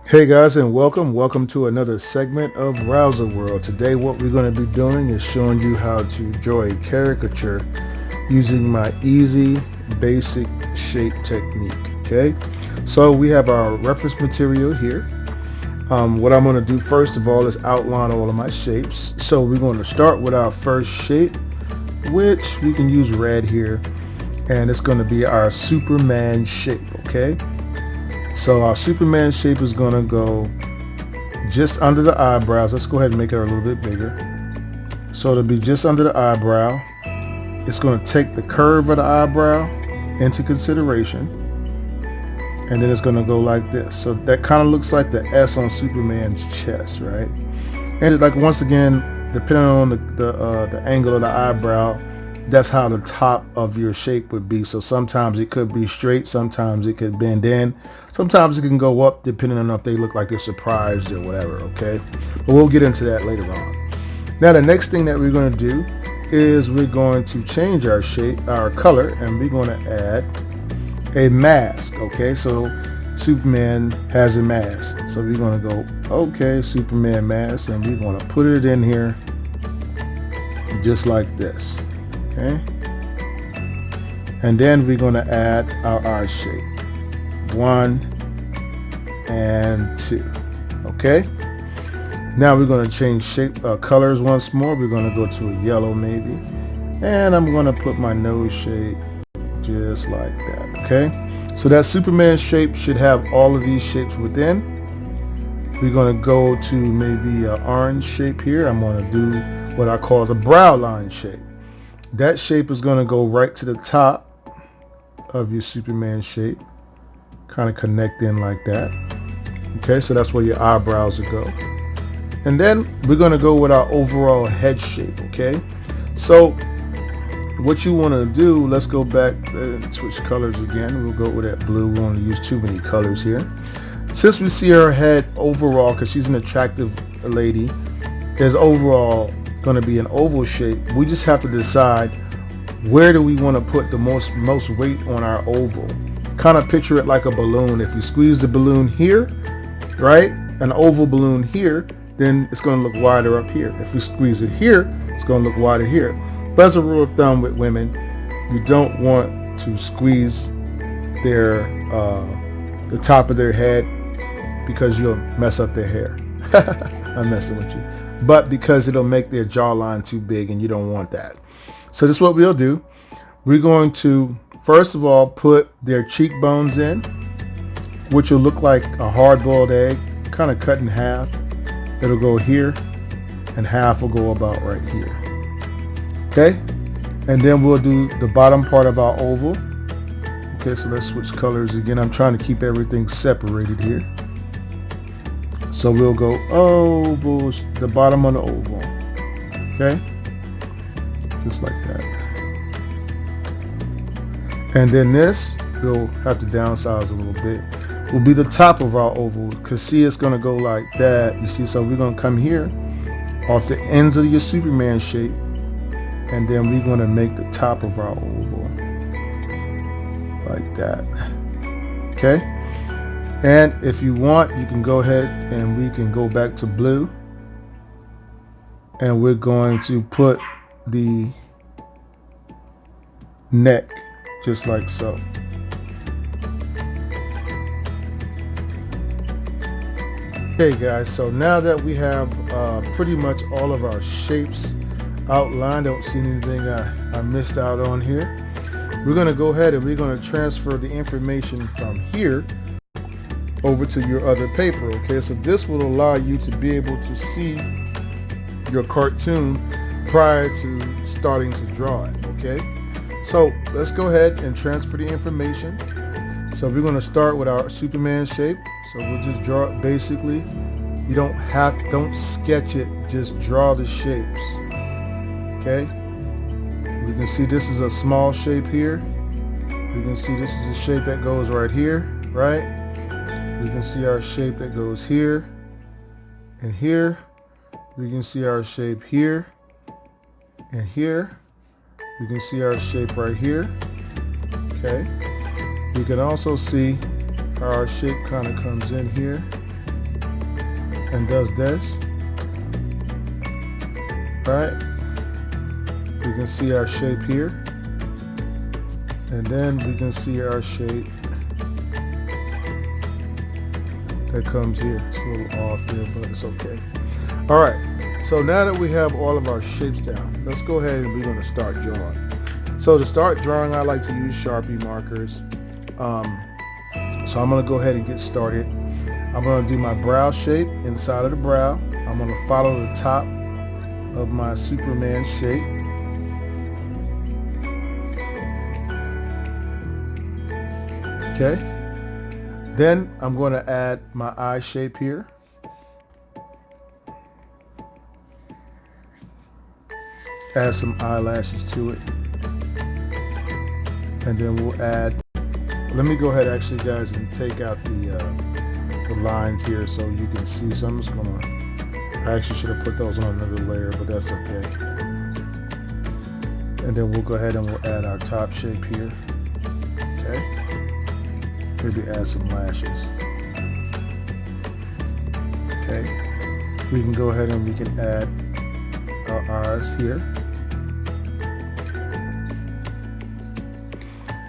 Hey guys, and welcome to another segment of Rowserworld. Today what we're going to be doing is showing you how to draw a caricature using my easy basic shape technique. Okay, so we have our reference material here. What I'm going to do first of all is outline all of my shapes. So we're going to start with our first shape, which we can use red here, and it's going to be our Superman shape. Okay, so our Superman shape is going to go just under the eyebrows. Let's go ahead and make it a little bit bigger. So it'll be just under the eyebrow. It's going to take the curve of the eyebrow into consideration, and then it's going to go like this. So that kind of looks like the S on Superman's chest, right? And like once again, depending on the angle of the eyebrow, that's how the top of your shape would be. So sometimes it could be straight, sometimes it could bend in, sometimes it can go up depending on if they look like they're surprised or whatever. Okay, but we'll get into that later on. Now the next thing that we're going to do is we're going to change our shape, our color, and we're going to add a mask. Okay, so Superman has a mask, so we're going to go okay, Superman mask, and we're going to put it in here just like this. Okay, and then we're going to add our eye shape, 1 and 2. Okay, now we're going to change shape colors once more. We're going to go to a yellow maybe, and I'm going to put my nose shape just like that. Okay, so that Superman shape should have all of these shapes within. We're going to go to maybe an orange shape here. I'm going to do what I call the brow line shape. That shape is going to go right to the top of your Superman shape, kind of connect in like that. Okay, so that's where your eyebrows will go. And then we're going to go with our overall head shape. Okay, so what you want to do, let's go back and switch colors again. We'll go with that blue. We don't want to use too many colors here. Since we see her head overall, because she's an attractive lady, is overall going to be an oval shape. We just have to decide where do we want to put the most weight on our oval. Kind of picture it like a balloon. If you squeeze the balloon here, right, an oval balloon here, then it's going to look wider up here. If you squeeze it here, it's going to look wider here. But as a rule of thumb with women, you don't want to squeeze their the top of their head, because you'll mess up their hair. I'm messing with you. But because it'll make their jawline too big, and you don't want that. So this is what we'll do. We're going to first of all put their cheekbones in, which will look like a hard-boiled egg, kind of cut in half. It'll go here, and half will go about right here. Okay, and then we'll do the bottom part of our oval. Okay, so let's switch colors again. I'm trying to keep everything separated here. So we'll go oval, the bottom of the oval. Okay, just like that. And then this, we'll have to downsize a little bit, will be the top of our oval, because see, it's going to go like that. You see, so we're going to come here off the ends of your Superman shape, and then we're going to make the top of our oval like that. Okay, and if you want, you can go ahead and we can go back to blue, and we're going to put the neck just like so. Okay guys, so now that we have pretty much all of our shapes outlined, don't see anything I missed out on here. We're going to go ahead and we're going to transfer the information from here over to your other paper. Okay, so this will allow you to be able to see your cartoon prior to starting to draw it. Okay, so let's go ahead and transfer the information. So we're going to start with our Superman shape. So we'll just draw it basically. You don't sketch it, just draw the shapes. Okay, we can see this is a small shape here. We can see this is a shape that goes right here, right? We can see our shape that goes here and here. We can see our shape here and here. We can see our shape right here. Okay, we can also see how our shape kind of comes in here and does this. Right? We can see our shape here, and then we can see our shape that comes here. It's a little off here, but it's okay. All right, so now that we have all of our shapes down, let's go ahead and we're going to start drawing. So to start drawing, I like to use Sharpie markers. So I'm going to go ahead and get started. I'm going to do my brow shape inside of the brow. I'm going to follow the top of my Superman shape. Okay. Then I'm going to add my eye shape here. Add some eyelashes to it. And then we'll add, let me go ahead actually guys and take out the lines here so you can see. So I'm just going to, I actually should have put those on another layer, but that's okay. And then we'll go ahead and we'll add our top shape here. Okay. Maybe add some lashes. Okay. We can go ahead and we can add our eyes here.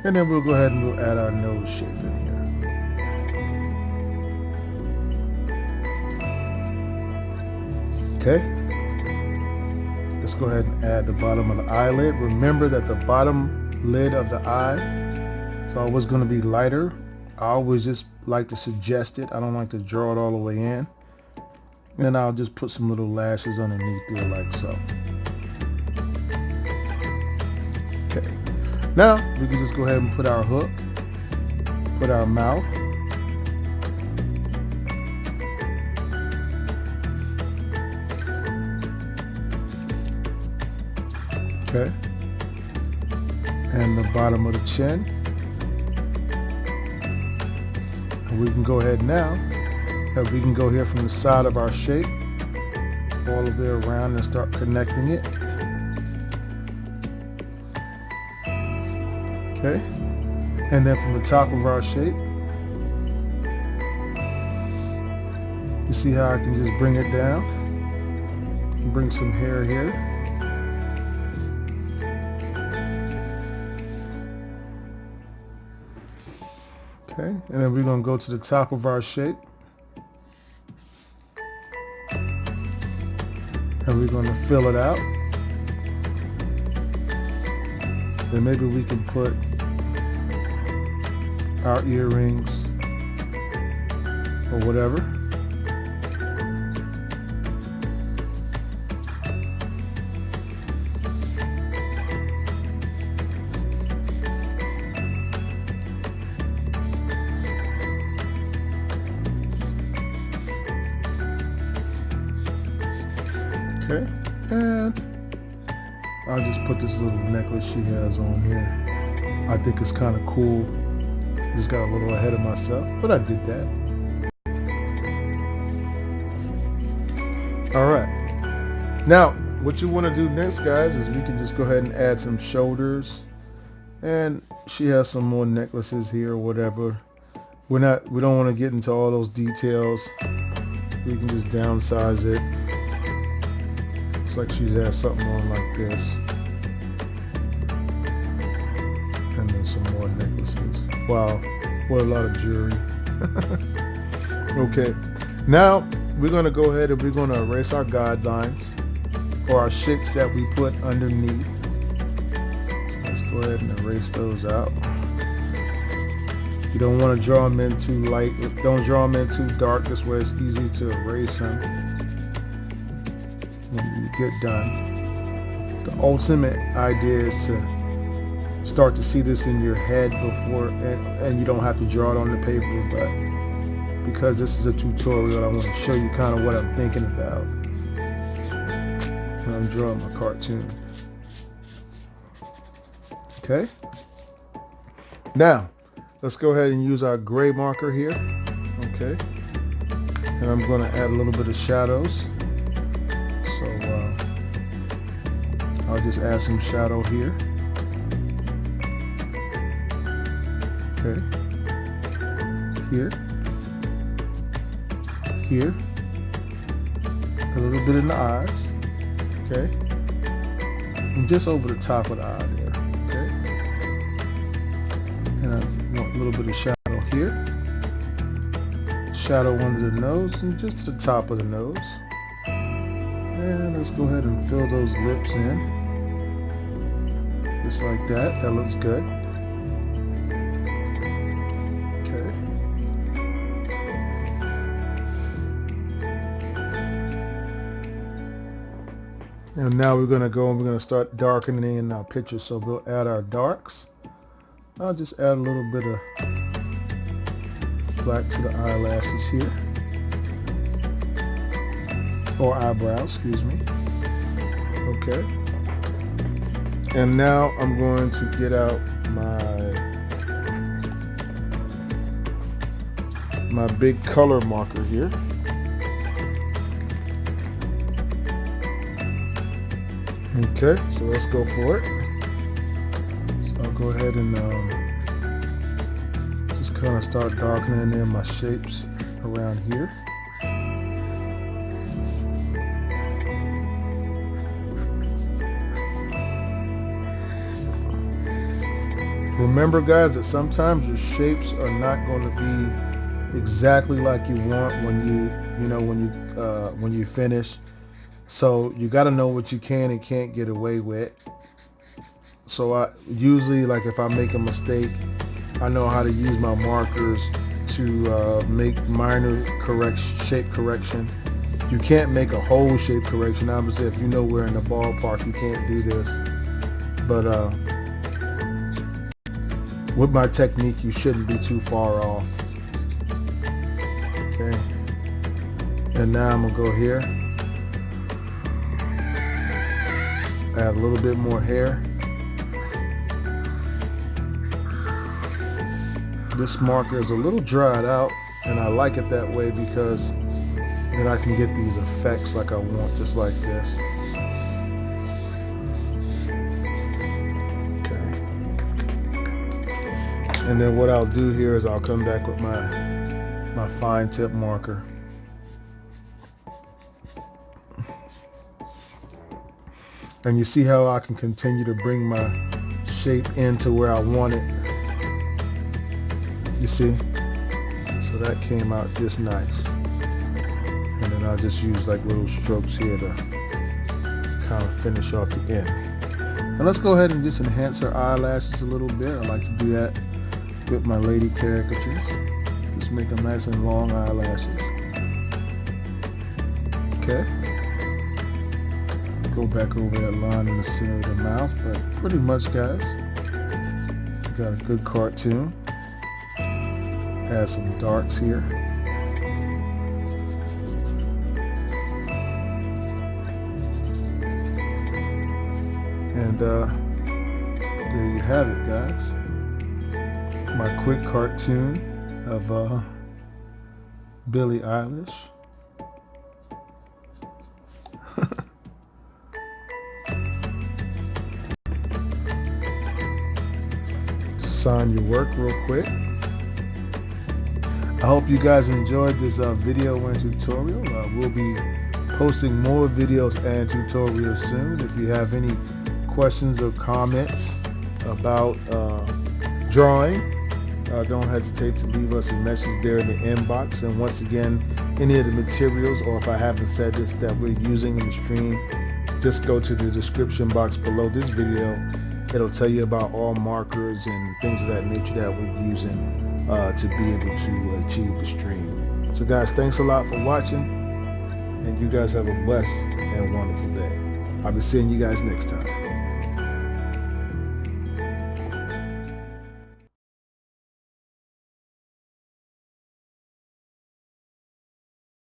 And then we'll go ahead and we'll add our nose shape in here. Okay. Let's go ahead and add the bottom of the eyelid. Remember that the bottom lid of the eye is always going to be lighter. I always just like to suggest it. I don't like to draw it all the way in. And I'll just put some little lashes underneath there like so. Okay. Now we can just go ahead and put our hook, put our mouth. Okay. And the bottom of the chin. And we can go ahead now, and we can go here from the side of our shape, all the way around and start connecting it. Okay. And then from the top of our shape, you see how I can just bring it down and bring some hair here. Okay, and then we're going to go to the top of our shape. And we're going to fill it out. Then maybe we can put our earrings or whatever. Okay, and I'll just put this little necklace she has on here. I think it's kind of cool. Just got a little ahead of myself, but I did that. All right. Now, what you want to do next, guys, is we can just go ahead and add some shoulders. And she has some more necklaces here or whatever. We don't want to get into all those details. We can just downsize it. Like she has something on like this, and then some more necklaces. Wow, what a lot of jewelry. Okay, now we're going to go ahead and we're going to erase our guidelines or our shapes that we put underneath. So let's go ahead and erase those out. You don't want to draw them in too light. Don't draw them in too dark. This way it's easy to erase them when you get done. The ultimate idea is to start to see this in your head before, and you don't have to draw it on the paper, but because this is a tutorial, I want to show you kind of what I'm thinking about when I'm drawing my cartoon. Okay, now let's go ahead and use our gray marker here. Okay, and I'm going to add a little bit of shadows. So I'll just add some shadow here. Okay. Here. Here. A little bit in the eyes, okay? And just over the top of the eye there, okay? And I want a little bit of shadow here. Shadow under the nose and just to the top of the nose. And let's go ahead and fill those lips in. Just like that. That looks good. Okay. And now we're going to go and we're going to start darkening in our picture. So we'll add our darks. I'll just add a little bit of black to the eyelashes here. Or eyebrows, excuse me. Okay. And now I'm going to get out my big color marker here. Okay, so let's go for it. So I'll go ahead and just kind of start darkening in my shapes around here. Remember, guys, that sometimes your shapes are not going to be exactly like you want when you finish. So you got to know what you can and can't get away with. So I usually, like, if I make a mistake, I know how to use my markers to make minor shape correction. You can't make a whole shape correction. Obviously, if you know we're in the ballpark, you can't do this. But with my technique, you shouldn't be too far off. Okay. And now I'm gonna go here. Add a little bit more hair. This marker is a little dried out, and I like it that way because then I can get these effects like I want, just like this. Okay. And then what I'll do here is I'll come back with my fine tip marker. And you see how I can continue to bring my shape into where I want it. You see? So that came out just nice. And then I'll just use like little strokes here to kind of finish off the end. And let's go ahead and just enhance her eyelashes a little bit. I like to do that with my lady caricatures. Just make them nice and long eyelashes. Okay. Go back over that line in the center of the mouth, but pretty much, guys, got a good cartoon. Add some darks here. And there you have it, guys. My quick cartoon of Billie Eilish. Sign your work real quick. I hope you guys enjoyed this video and tutorial. We'll be posting more videos and tutorials soon. If you have any questions or comments about drawing, don't hesitate to leave us a message there in the inbox. And once again, any of the materials, or if I haven't said this, that we're using in the stream, just go to the description box below this video. It'll tell you about all markers and things of that nature that we're using to be able to achieve the stream. So guys, thanks a lot for watching, and you guys have a blessed and wonderful day. I'll be seeing you guys next time.